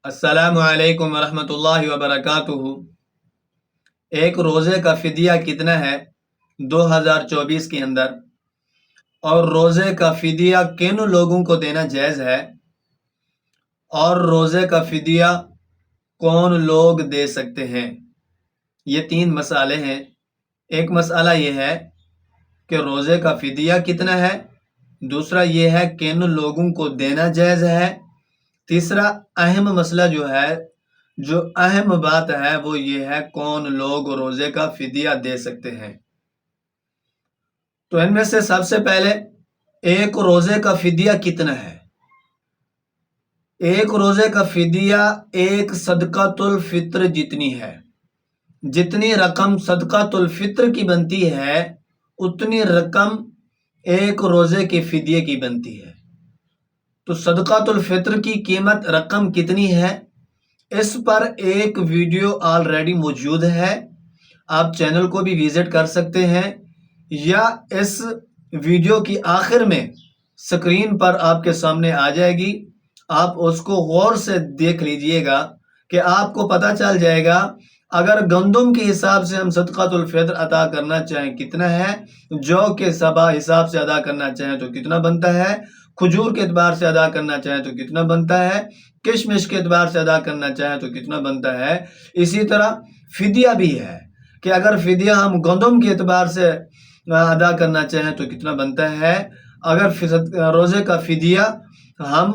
السلام علیکم ورحمۃ اللہ وبرکاتہ۔ ایک روزے کا فدیہ کتنا ہے 2024 کے اندر، اور روزے کا فدیہ کن لوگوں کو دینا جائز ہے، اور روزے کا فدیہ کون لوگ دے سکتے ہیں؟ یہ تین مسئلے ہیں۔ ایک مسئلہ یہ ہے کہ روزے کا فدیہ کتنا ہے، دوسرا یہ ہے کن لوگوں کو دینا جائز ہے، تیسرا اہم مسئلہ جو اہم بات ہے وہ یہ ہے کون لوگ روزے کا فدیہ دے سکتے ہیں۔ تو ان میں سے سب سے پہلے ایک روزے کا فدیہ کتنا ہے؟ ایک روزے کا فدیہ ایک صدقۃ الفطر جتنی ہے۔ جتنی رقم صدقۃ الفطر کی بنتی ہے اتنی رقم ایک روزے کے فدیے کی بنتی ہے۔ تو صدقۃ الفطر کی قیمت رقم کتنی ہے، اس پر ایک ویڈیو آلریڈی موجود ہے، آپ چینل کو بھی وزٹ کر سکتے ہیں، یا اس ویڈیو کی آخر میں سکرین پر آپ کے سامنے آ جائے گی، آپ اس کو غور سے دیکھ لیجئے گا کہ آپ کو پتہ چل جائے گا اگر گندم کے حساب سے ہم صدقۃ الفطر عطا کرنا چاہیں کتنا ہے، جو کے سبا حساب سے ادا کرنا چاہیں تو کتنا بنتا ہے، کھجور کے اعتبار سے ادا کرنا چاہیں تو کتنا بنتا ہے، کشمش کے اعتبار سے ادا کرنا چاہیں تو کتنا بنتا ہے۔ اسی طرح فدیہ بھی ہے کہ اگر فدیہ ہم گندم کے اعتبار سے ادا کرنا چاہیں تو کتنا بنتا ہے، اگر روزے کا فدیہ ہم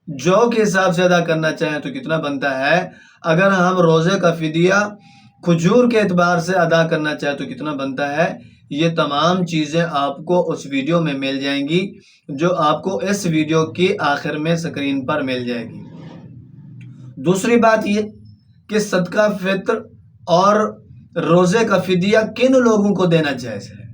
جو کے حساب سے ادا کرنا چاہیں تو کتنا بنتا ہے، اگر ہم روزے کا فدیہ کھجور کے اعتبار سے ادا کرنا چاہیں تو کتنا بنتا ہے۔ یہ تمام چیزیں آپ کو اس ویڈیو میں مل جائیں گی، جو آپ کو اس ویڈیو کی آخر میں سکرین پر مل جائے گی۔ دوسری بات یہ کہ صدقہ فطر اور روزے کا فدیہ کن لوگوں کو دینا جائز ہے،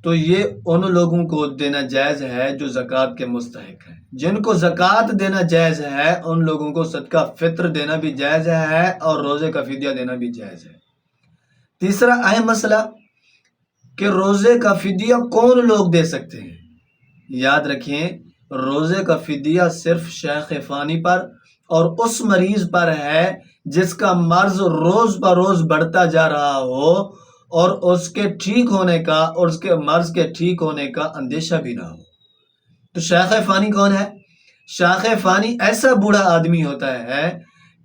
تو یہ ان لوگوں کو دینا جائز ہے جو زکوٰۃ کے مستحق ہیں۔ جن کو زکوٰۃ دینا جائز ہے ان لوگوں کو صدقہ فطر دینا بھی جائز ہے اور روزے کا فدیہ دینا بھی جائز ہے۔ تیسرا اہم مسئلہ کہ روزے کا فدیہ کون لوگ دے سکتے ہیں۔ یاد رکھیں، روزے کا فدیہ صرف شیخ فانی پر اور اس مریض پر ہے جس کا مرض روز بہ روز بڑھتا جا رہا ہو اور اس کے ٹھیک ہونے کا اور اس کے مرض کے ٹھیک ہونے کا اندیشہ بھی نہ ہو۔ تو شیخ فانی کون ہے؟ شیخ فانی ایسا بوڑھا آدمی ہوتا ہے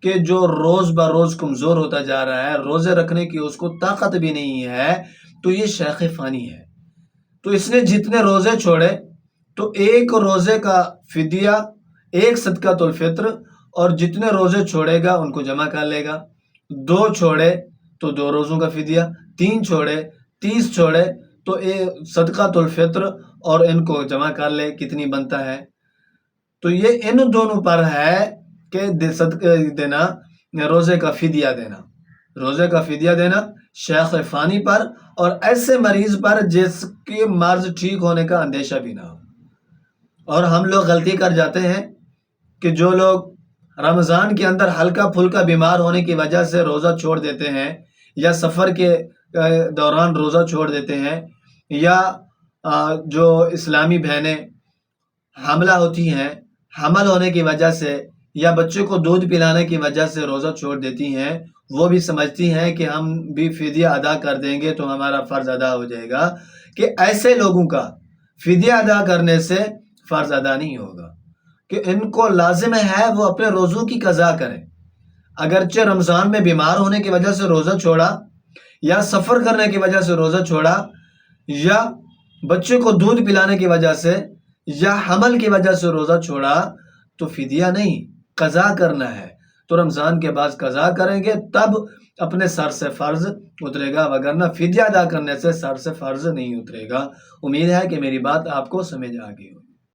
کہ جو روز بہ روز کمزور ہوتا جا رہا ہے، روزے رکھنے کی اس کو طاقت بھی نہیں ہے، تو یہ شیخ فانی ہے۔ تو اس نے جتنے روزے چھوڑے تو ایک روزے کا فدیہ ایک صدقۃ الفطر، اور جتنے روزے چھوڑے گا ان کو جمع کر لے گا۔ 2 چھوڑے تو 2 روزوں کا فدیہ، 3 چھوڑے 30 چھوڑے تو صدقۃ الفطر اور ان کو جمع کر لے کتنی بنتا ہے۔ تو یہ ان دونوں پر ہے کہ صدقہ دینا، روزے کا فدیہ دینا، روزے کا فدیہ دینا شیخ فانی پر اور ایسے مریض پر جس کے مرض ٹھیک ہونے کا اندیشہ بھی نہ ہو۔ اور ہم لوگ غلطی کر جاتے ہیں کہ جو لوگ رمضان کے اندر ہلکا پھلکا بیمار ہونے کی وجہ سے روزہ چھوڑ دیتے ہیں، یا سفر کے دوران روزہ چھوڑ دیتے ہیں، یا جو اسلامی بہنیں حاملہ ہوتی ہیں، حمل ہونے کی وجہ سے یا بچے کو دودھ پلانے کی وجہ سے روزہ چھوڑ دیتی ہیں، وہ بھی سمجھتی ہیں کہ ہم بھی فدیہ ادا کر دیں گے تو ہمارا فرض ادا ہو جائے گا، کہ ایسے لوگوں کا فدیہ ادا کرنے سے فرض ادا نہیں ہوگا، کہ ان کو لازم ہے وہ اپنے روزوں کی قضا کریں۔ اگرچہ رمضان میں بیمار ہونے کی وجہ سے روزہ چھوڑا، یا سفر کرنے کی وجہ سے روزہ چھوڑا، یا بچے کو دودھ پلانے کی وجہ سے یا حمل کی وجہ سے روزہ چھوڑا، تو فدیہ نہیں، قضا کرنا ہے۔ تو رمضان کے بعد قضا کریں گے تب اپنے سر سے فرض اترے گا، وگرنہ فدیہ ادا کرنے سے سر سے فرض نہیں اترے گا۔ امید ہے کہ میری بات آپ کو سمجھ آ گئی ہو۔